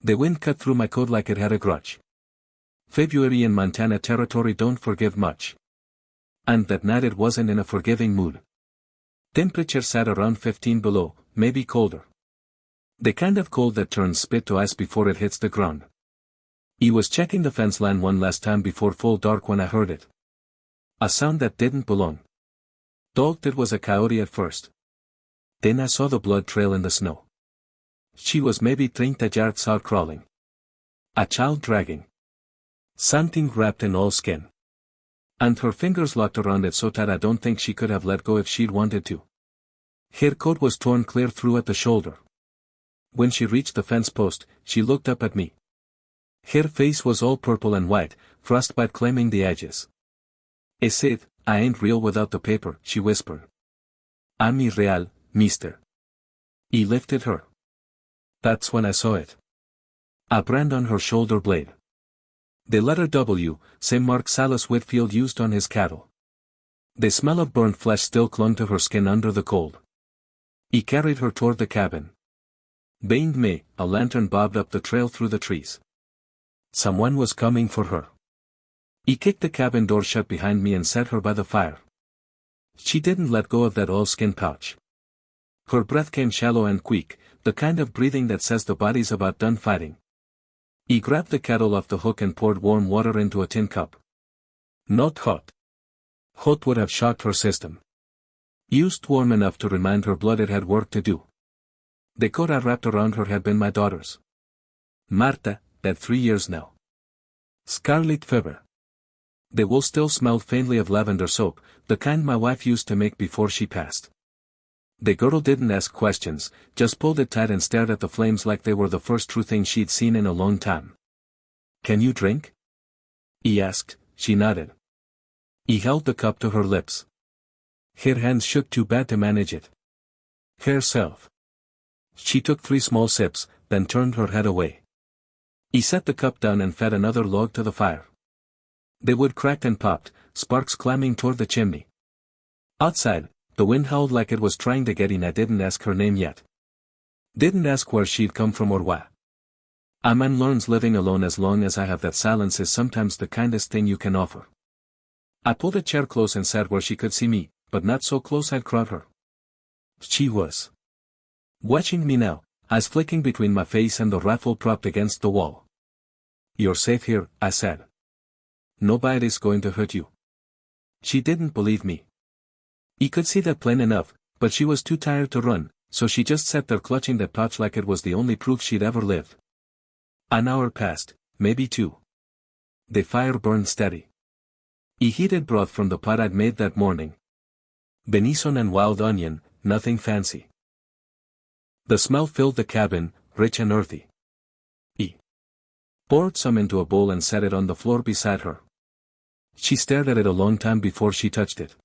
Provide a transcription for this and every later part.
The wind cut through my coat like it had a grudge. February in Montana territory don't forgive much. And that night it wasn't in a forgiving mood. Temperature sat around 15 below, maybe colder. The kind of cold that turns spit to ice before it hits the ground. I was checking the fence line one last time before full dark when I heard it. A sound that didn't belong. Thought it was a coyote at first. Then I saw the blood trail in the snow. She was maybe 30 yards out crawling. A child dragging. Something wrapped in all skin. And her fingers locked around it so tight I don't think she could have let go if she'd wanted to. Her coat was torn clear through at the shoulder. When she reached the fence post, she looked up at me. Her face was all purple and white, frostbite claiming the edges. "Es it, I ain't real without the paper," she whispered. "I'm irreal, mister." I lifted her. That's when I saw it. A brand on her shoulder blade. The letter W, same mark Silas Whitfield used on his cattle. The smell of burnt flesh still clung to her skin under the cold. He carried her toward the cabin. Behind me, a lantern bobbed up the trail through the trees. Someone was coming for her. He kicked the cabin door shut behind me and set her by the fire. She didn't let go of that oilskin pouch. Her breath came shallow and quick, the kind of breathing that says the body's about done fighting. He grabbed the kettle off the hook and poured warm water into a tin cup. Not hot. Hot would have shocked her system. Used warm enough to remind her blood it had work to do. The coat I wrapped around her had been my daughter's. Marta, dead 3 years now. Scarlet fever. The wool still smelled faintly of lavender soap, the kind my wife used to make before she passed. The girl didn't ask questions, just pulled it tight and stared at the flames like they were the first true thing she'd seen in a long time. "Can you drink?" he asked. She nodded. He held the cup to her lips. Her hands shook too bad to manage it. Herself. She took 3 small sips, then turned her head away. He set the cup down and fed another log to the fire. The wood cracked and popped, sparks climbing toward the chimney. Outside, the wind howled like it was trying to get in. I didn't ask her name yet. Didn't ask where she'd come from or why. A man learns living alone as long as I have that silence is sometimes the kindest thing you can offer. I pulled a chair close and sat where she could see me, but not so close I'd crowd her. She was watching me now, eyes flicking between my face and the rifle propped against the wall. "You're safe here," I said. "Nobody's going to hurt you." She didn't believe me. He could see that plain enough, but she was too tired to run, so she just sat there clutching that pouch like it was the only proof she'd ever lived. An hour passed, maybe 2. The fire burned steady. He heated broth from the pot I'd made that morning. Venison and wild onion, nothing fancy. The smell filled the cabin, rich and earthy. He poured some into a bowl and set it on the floor beside her. She stared at it a long time before she touched it.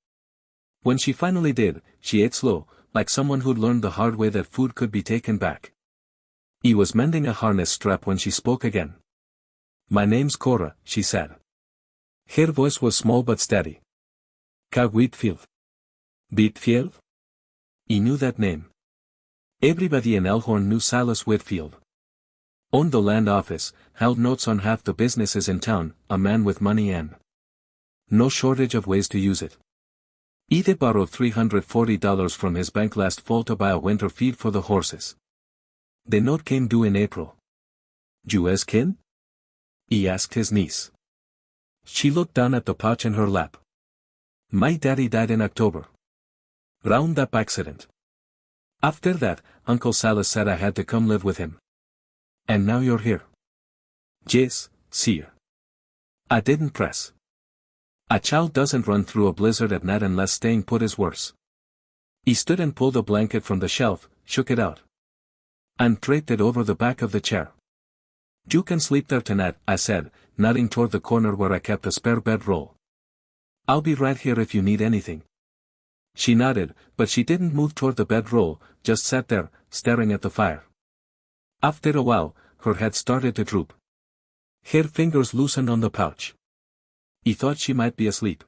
When she finally did, she ate slow, like someone who'd learned the hard way that food could be taken back. He was mending a harness strap when she spoke again. "My name's Cora," she said. Her voice was small but steady. "Ca Whitfield." Whitfield? He knew that name. Everybody in Elkhorn knew Silas Whitfield. Owned the land office, held notes on half the businesses in town, a man with money and no shortage of ways to use it. He borrowed $340 from his bank last fall to buy a winter feed for the horses. The note came due in April. "You as kin?" he asked his niece. She looked down at the pouch in her lap. "My daddy died in October. Roundup accident. After that, Uncle Silas said I had to come live with him. And now you're here." "Yes, sir." I didn't press. A child doesn't run through a blizzard at night unless staying put is worse. He stood and pulled a blanket from the shelf, shook it out, and draped it over the back of the chair. "You can sleep there tonight," I said, nodding toward the corner where I kept a spare bedroll. "I'll be right here if you need anything." She nodded, but she didn't move toward the bedroll, just sat there, staring at the fire. After a while, her head started to droop. Her fingers loosened on the pouch. He thought she might be asleep.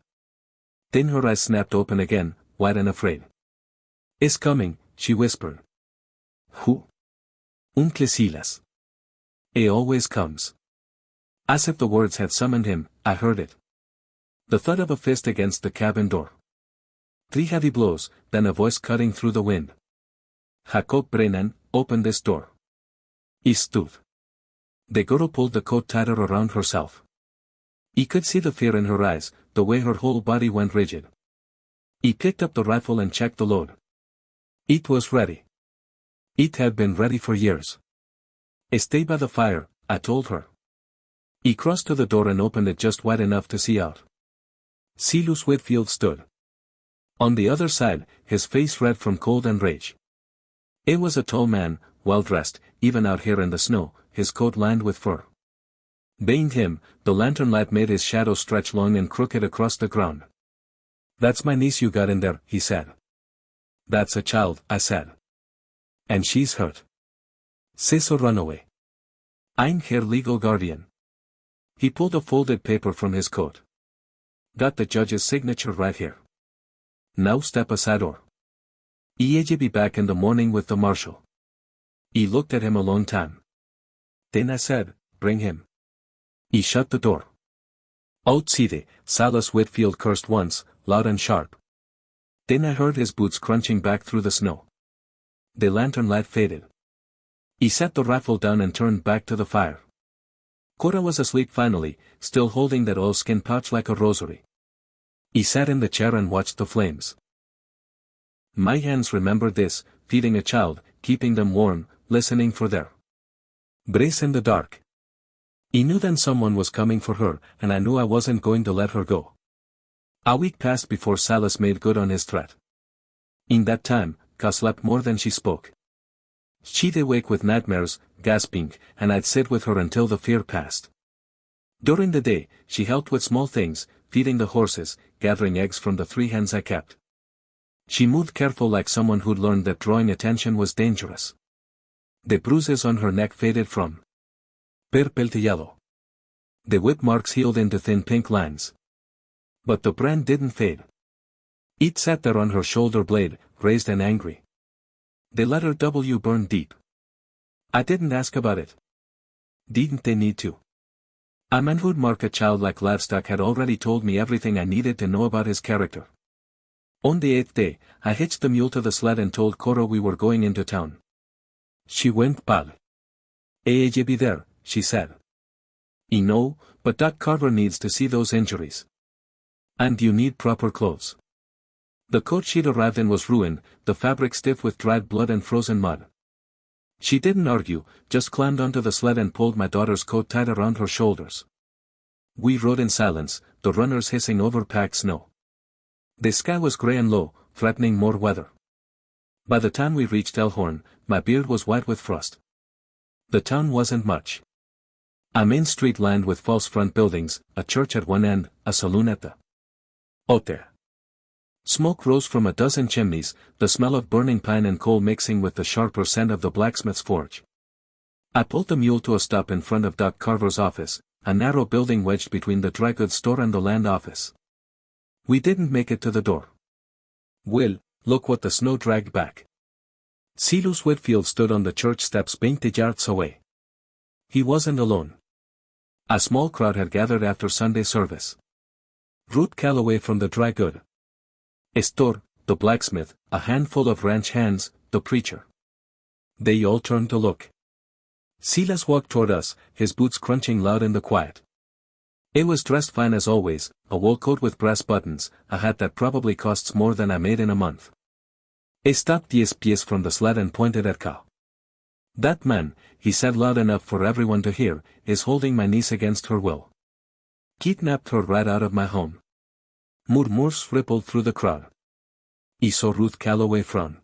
Then her eyes snapped open again, wide and afraid. "Is coming," she whispered. "Who?" "Uncle Silas." It always comes. As if the words had summoned him, I heard it. The thud of a fist against the cabin door. 3 heavy blows, then a voice cutting through the wind. Jacob Brennan, open this door. He stood. The girl pulled the coat tighter around herself. He could see the fear in her eyes, the way her whole body went rigid. He picked up the rifle and checked the load. It was ready. It had been ready for years. Stay by the fire, I told her. He crossed to the door and opened it just wide enough to see out. Silas Whitfield stood. On the other side, his face red from cold and rage. It was a tall man, well dressed, even out here in the snow, his coat lined with fur. Behind him, the lantern light made his shadow stretch long and crooked across the ground. That's my niece you got in there, he said. That's a child, I said. And she's hurt. Sis or run away. I'm her legal guardian. He pulled a folded paper from his coat. Got the judge's signature right here. Now step aside or I'll be back in the morning with the marshal. He looked at him a long time. Then I said, bring him. He shut the door. Outside, Silas Whitfield cursed once, loud and sharp. Then I heard his boots crunching back through the snow. The lantern light faded. He set the rifle down and turned back to the fire. Cora was asleep finally, still holding that oilskin pouch like a rosary. He sat in the chair and watched the flames. My hands remembered this, feeding a child, keeping them warm, listening for their brace in the dark. He knew then someone was coming for her, and I knew I wasn't going to let her go. A week passed before Silas made good on his threat. In that time, Ka slept more than she spoke. She'd awake with nightmares, gasping, and I'd sit with her until the fear passed. During the day, she helped with small things, feeding the horses, gathering eggs from the 3 hens I kept. She moved careful like someone who'd learned that drawing attention was dangerous. The bruises on her neck faded from purple to yellow. The whip marks healed into thin pink lines. But the brand didn't fade. It sat there on her shoulder blade, raised and angry. The letter W burned deep. I didn't ask about it. Didn't they need to? A man who'd mark a child like livestock had already told me everything I needed to know about his character. On the 8th day, I hitched the mule to the sled and told Cora we were going into town. She went pale. I'll be there, she said. I know, but Doc Carver needs to see those injuries. And you need proper clothes. The coat she'd arrived in was ruined, the fabric stiff with dried blood and frozen mud. She didn't argue, just climbed onto the sled and pulled my daughter's coat tight around her shoulders. We rode in silence, the runners hissing over packed snow. The sky was gray and low, threatening more weather. By the time we reached Elkhorn, my beard was white with frost. The town wasn't much. A main street lined with false front buildings, a church at one end, a saloon at the other. Smoke rose from a dozen chimneys, the smell of burning pine and coal mixing with the sharper scent of the blacksmith's forge. I pulled the mule to a stop in front of Doc Carver's office, a narrow building wedged between the dry goods store and the land office. We didn't make it to the door. Well, look what the snow dragged back. Silas Whitfield stood on the church steps 20 yards away. He wasn't alone. A small crowd had gathered after Sunday service. Ruth Calloway from the dry good store, the blacksmith, a handful of ranch hands, the preacher. They all turned to look. Silas walked toward us, his boots crunching loud in the quiet. He was dressed fine as always, a wool coat with brass buttons, a hat that probably costs more than I made in a month. He stopped 10 paces from the sled and pointed at Ka. That man, he said loud enough for everyone to hear, is holding my niece against her will. Kidnapped her right out of my home. Murmurs rippled through the crowd. He saw Ruth Calloway frown.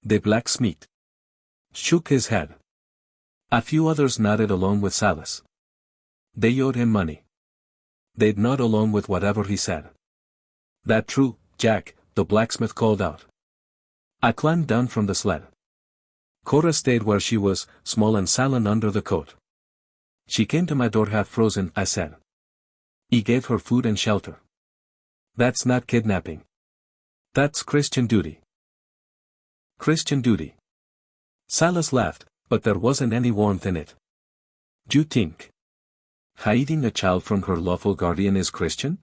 The blacksmith shook his head. A few others nodded along with Silas. They owed him money. They'd nod along with whatever he said. That true, Jack, the blacksmith called out. I climbed down from the sled. Cora stayed where she was, small and silent under the coat. She came to my door half frozen, I said. He gave her food and shelter. That's not kidnapping. That's Christian duty. Christian duty. Silas laughed, but there wasn't any warmth in it. You think hiding a child from her lawful guardian is Christian?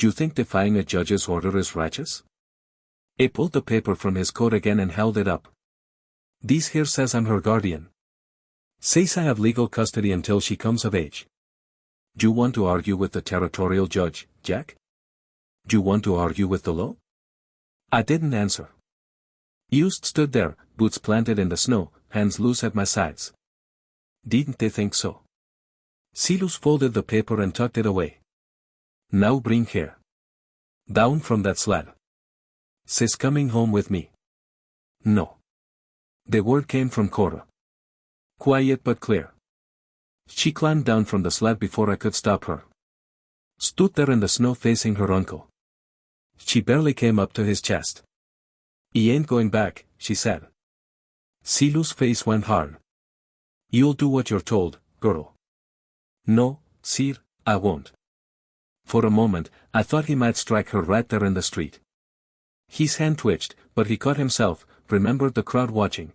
You think defying a judge's order is righteous? He pulled the paper from his coat again and held it up. This here says I'm her guardian. Says I have legal custody until she comes of age. You want to argue with the territorial judge, Jack? You want to argue with the law? I didn't answer. Just stood there, boots planted in the snow, hands loose at my sides. Didn't they think so? Silas folded the paper and tucked it away. Now bring her down from that sled. She's coming home with me. No. The word came from Cora. Quiet but clear. She climbed down from the sled before I could stop her. Stood there in the snow facing her uncle. She barely came up to his chest. He ain't going back, she said. Silas' face went hard. You'll do what you're told, girl. No, sir, I won't. For a moment, I thought he might strike her right there in the street. His hand twitched, but he caught himself, remembered the crowd watching.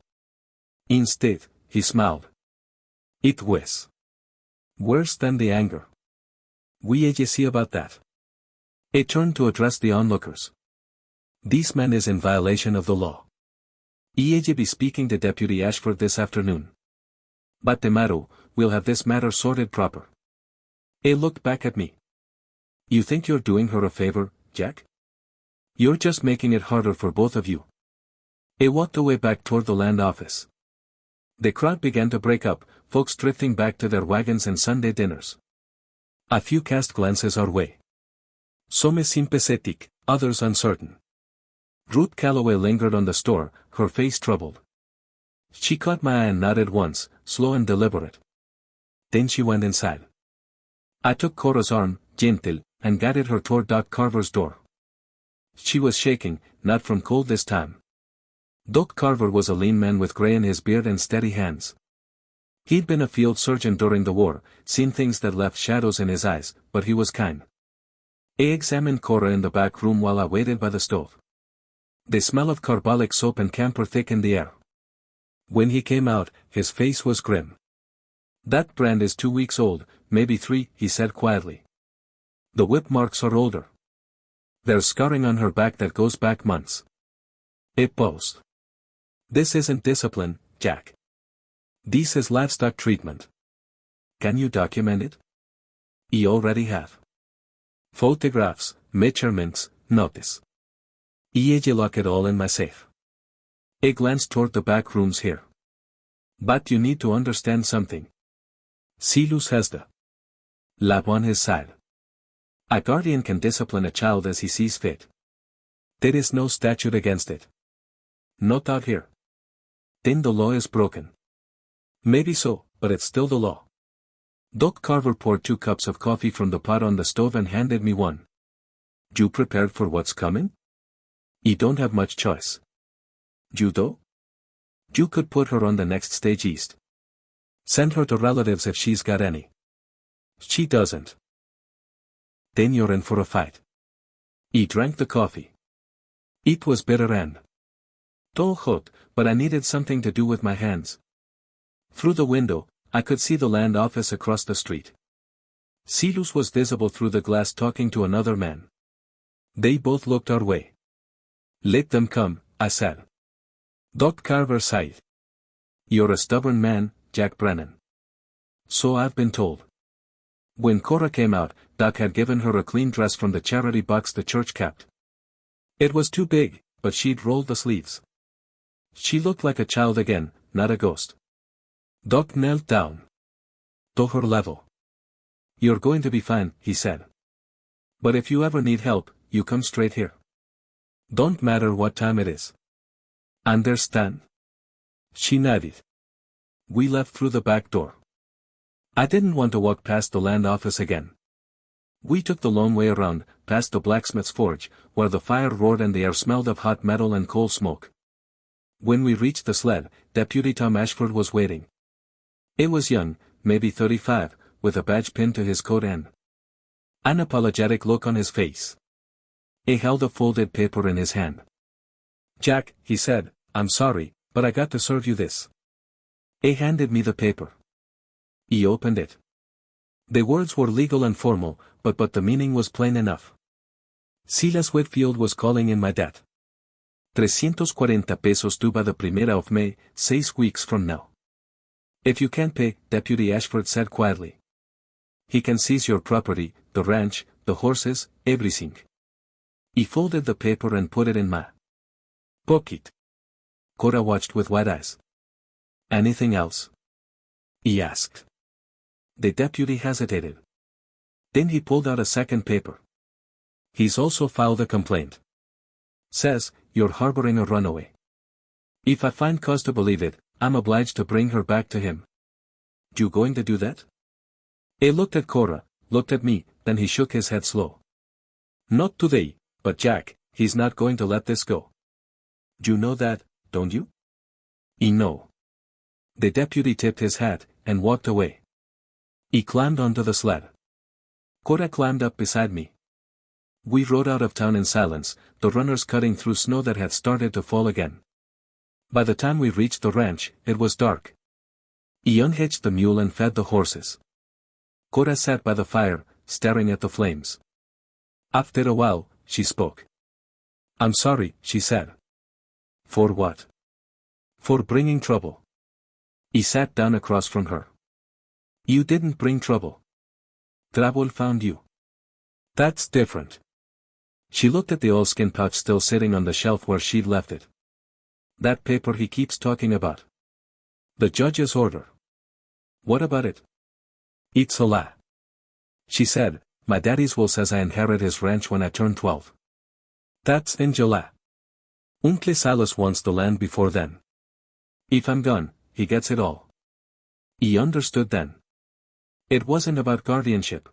Instead, he smiled. It was worse than the anger. We see about that. He turned to address the onlookers. This man is in violation of the law. He be speaking to Deputy Ashford this afternoon. But tomorrow, we'll have this matter sorted proper. He looked back at me. You think you're doing her a favor, Jack? You're just making it harder for both of you. He walked away back toward the land office. The crowd began to break up, folks drifting back to their wagons and Sunday dinners. A few cast glances our way. Some sympathetic, others uncertain. Ruth Calloway lingered on the store, her face troubled. She caught my eye and nodded once, slow and deliberate. Then she went inside. I took Cora's arm, gentle, and guided her toward Doc Carver's door. She was shaking, not from cold this time. Doc Carver was a lean man with gray in his beard and steady hands. He'd been a field surgeon during the war, seen things that left shadows in his eyes, but he was kind. He examined Cora in the back room while I waited by the stove. The smell of carbolic soap and camphor thickened the air. When he came out, his face was grim. That brand is 2 weeks old, maybe 3, he said quietly. The whip marks are older. There's scarring on her back that goes back months. He paused. This isn't discipline, Jack. This is livestock treatment. Can you document it? You already have. Photographs, measurements, notice. Lock it all in my safe. He glanced toward the back rooms here. But you need to understand something. Silas has the law on his side. A guardian can discipline a child as he sees fit. There is no statute against it. Not out here. Then the law is broken. Maybe so, but it's still the law. Doc Carver poured 2 cups of coffee from the pot on the stove and handed me one. You prepared for what's coming? You don't have much choice. You do? You could put her on the next stage east. Send her to relatives if she's got any. She doesn't. Then you're in for a fight. He drank the coffee. It was bitter and too hot, but I needed something to do with my hands. Through the window, I could see the land office across the street. Silas was visible through the glass talking to another man. They both looked our way. Let them come, I said. Doc Carver sighed. You're a stubborn man, Jack Brennan. So I've been told. When Cora came out, Doc had given her a clean dress from the charity box the church kept. It was too big, but she'd rolled the sleeves. She looked like a child again, not a ghost. Doc knelt down to her level. You're going to be fine, he said. But if you ever need help, you come straight here. Don't matter what time it is. Understand? She nodded. We left through the back door. I didn't want to walk past the land office again. We took the long way around, past the blacksmith's forge, where the fire roared and the air smelled of hot metal and coal smoke. When we reached the sled, Deputy Tom Ashford was waiting. He was young, maybe 35, with a badge pinned to his coat and an apologetic look on his face. He held a folded paper in his hand. Jack, he said, I'm sorry, but I got to serve you this. He handed me the paper. He opened it. The words were legal and formal, but the meaning was plain enough. Silas Whitfield was calling in my debt. 340 pesos due by the primera of May, 6 weeks from now. If you can't pay, Deputy Ashford said quietly. He can seize your property, the ranch, the horses, everything. He folded the paper and put it in my pocket. Cora watched with wide eyes. Anything else? He asked. The deputy hesitated. Then he pulled out a second paper. He's also filed a complaint. Says, you're harboring a runaway. If I find cause to believe it, I'm obliged to bring her back to him. You going to do that? He looked at Cora, looked at me, then he shook his head slow. Not today, but Jack, he's not going to let this go. You know that, don't you? I know. The deputy tipped his hat, and walked away. He climbed onto the sled. Cora climbed up beside me. We rode out of town in silence, the runners cutting through snow that had started to fall again. By the time we reached the ranch, it was dark. He unhitched the mule and fed the horses. Cora sat by the fire, staring at the flames. After a while, she spoke. I'm sorry, she said. For what? For bringing trouble. He sat down across from her. You didn't bring trouble. Trouble found you. That's different. She looked at the oilskin pouch still sitting on the shelf where she'd left it. That paper he keeps talking about. The judge's order. What about it? It's a lie. She said, my daddy's will says I inherit his ranch when I turn 12. That's in July. Uncle Silas wants the land before then. If I'm gone, he gets it all. He understood then. It wasn't about guardianship.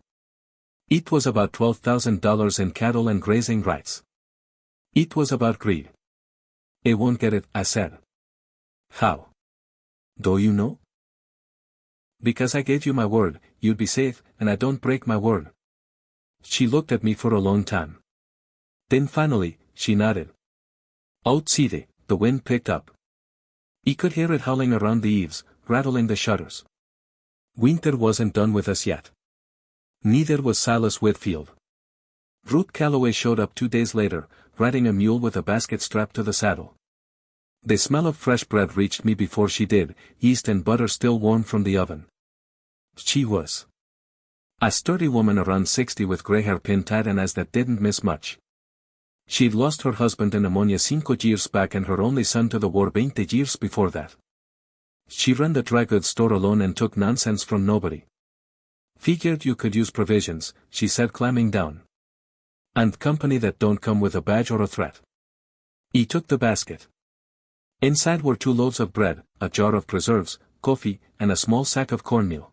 It was about $12,000 in cattle and grazing rights. It was about greed. He won't get it, I said. How? Do you know? Because I gave you my word, you'd be safe, and I don't break my word. She looked at me for a long time. Then finally, she nodded. Outside, the wind picked up. He could hear it howling around the eaves, rattling the shutters. Winter wasn't done with us yet. Neither was Silas Whitfield. Ruth Calloway showed up 2 days later, riding a mule with a basket strapped to the saddle. The smell of fresh bread reached me before she did, yeast and butter still warm from the oven. She was a sturdy woman around 60 with gray hair pinned tight and eyes that didn't miss much. She'd lost her husband in pneumonia 5 years back and her only son to the war 20 years before that. She ran the dry goods store alone and took nonsense from nobody. Figured you could use provisions, she said climbing down. And company that don't come with a badge or a threat. He took the basket. Inside were 2 loaves of bread, a jar of preserves, coffee, and a small sack of cornmeal.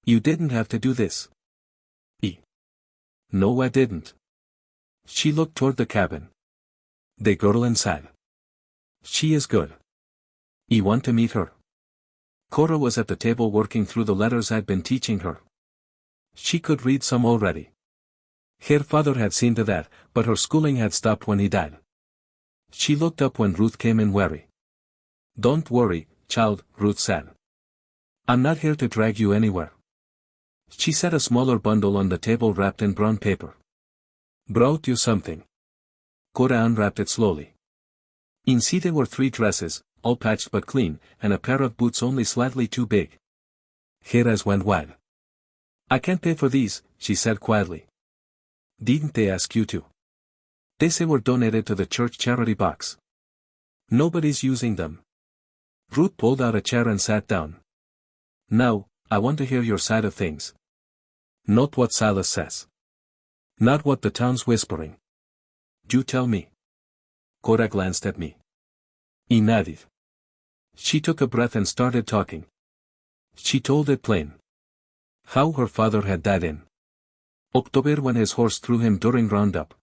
You didn't have to do this. No, I didn't. She looked toward the cabin. The girl inside. She is good. You want to meet her? Cora was at the table working through the letters I'd been teaching her. She could read some already. Her father had seen to that, but her schooling had stopped when he died. She looked up when Ruth came in wary. Don't worry, child, Ruth said. I'm not here to drag you anywhere. She set a smaller bundle on the table wrapped in brown paper. Brought you something. Cora unwrapped it slowly. Inside were 3 dresses, all patched but clean, and a pair of boots only slightly too big. Her eyes went wide. I can't pay for these, she said quietly. Didn't they ask you to? They say were donated to the church charity box. Nobody's using them. Ruth pulled out a chair and sat down. Now, I want to hear your side of things. Not what Silas says. Not what the town's whispering. You tell me. Cora glanced at me. He nodded. She took a breath and started talking. She told it plain. How her father had died in October when his horse threw him during roundup.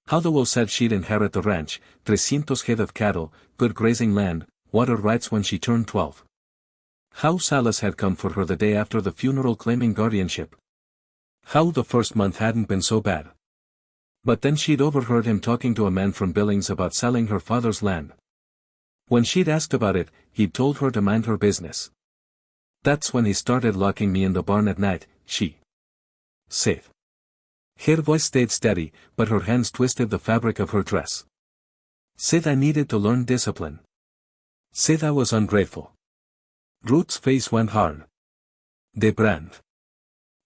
How the will said she'd inherit the ranch, 300 head of cattle, good grazing land, water rights when she turned 12. How Silas had come for her the day after the funeral claiming guardianship. How the first month hadn't been so bad. But then she'd overheard him talking to a man from Billings about selling her father's land. When she'd asked about it, he'd told her to mind her business. That's when he started locking me in the barn at night, she said. Her voice stayed steady, but her hands twisted the fabric of her dress. Said I needed to learn discipline. Said I was ungrateful. Ruth's face went hard. The brand.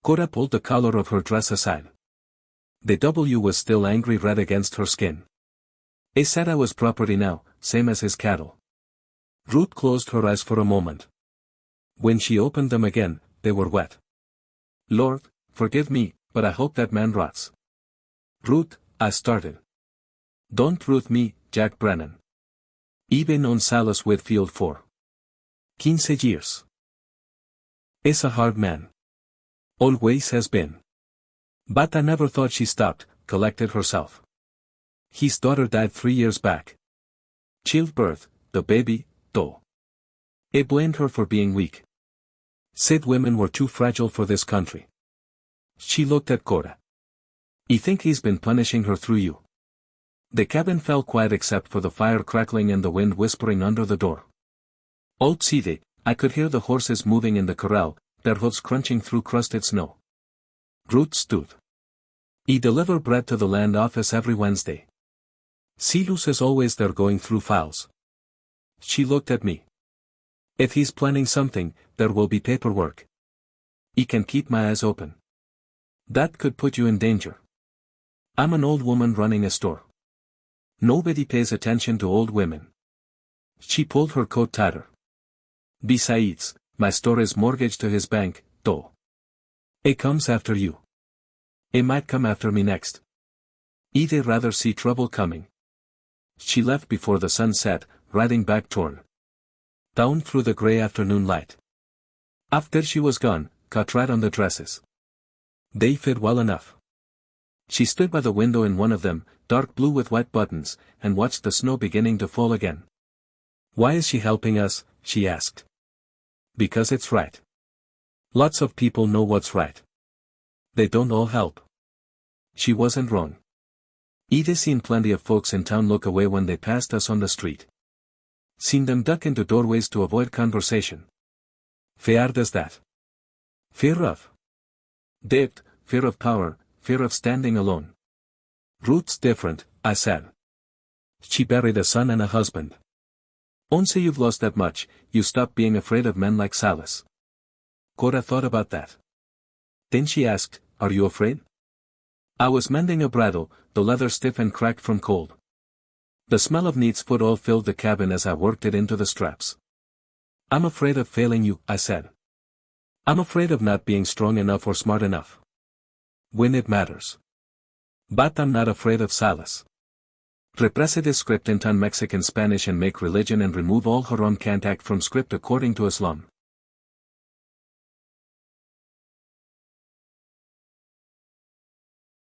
Cora pulled the collar of her dress aside. The W was still angry red against her skin. He said I was property now, same as his cattle. Ruth closed her eyes for a moment. When she opened them again, they were wet. Lord, forgive me, but I hope that man rots. Ruth, I started. Don't Ruth me, Jack Brennan. Iba known Salas Whitfield for 15 years. Is a hard man. Always has been. But I never thought she stopped, collected herself. His daughter died 3 years back. Childbirth, the baby, though. I blamed her for being weak. Said women were too fragile for this country. She looked at Cora. I think he's been punishing her through you. The cabin fell quiet except for the fire crackling and the wind whispering under the door. Outside, I could hear the horses moving in the corral, their hooves crunching through crusted snow. Ruth stood. I deliver bread to the land office every Wednesday. Silus is always there going through files. She looked at me. If he's planning something, there will be paperwork. I can keep my eyes open. That could put you in danger. I'm an old woman running a store. Nobody pays attention to old women. She pulled her coat tighter. Besides, my store is mortgaged to his bank, though. It comes after you. It might come after me next. I'd rather see trouble coming. She left before the sun set, riding back torn down through the gray afternoon light. After she was gone, caught right on the dresses. They fit well enough. She stood by the window in one of them, dark blue with white buttons, and watched the snow beginning to fall again. Why is she helping us? She asked. Because it's right. Lots of people know what's right. They don't all help. She wasn't wrong. I'd seen plenty of folks in town look away when they passed us on the street. Seen them duck into doorways to avoid conversation. Fear does that. Fear of debt, fear of power, fear of standing alone. Ruth's different, I said. She buried a son and a husband. Once you've lost that much, you stop being afraid of men like Salas. Cora thought about that. Then she asked, are you afraid? I was mending a bridle, the leather stiff and cracked from cold. The smell of neat's foot oil filled the cabin as I worked it into the straps. I'm afraid of failing you, I said. I'm afraid of not being strong enough or smart enough. When it matters. But I'm not afraid of Salas. Represe this script in Mexican Spanish and make religion and remove all haram contact from script according to Islam.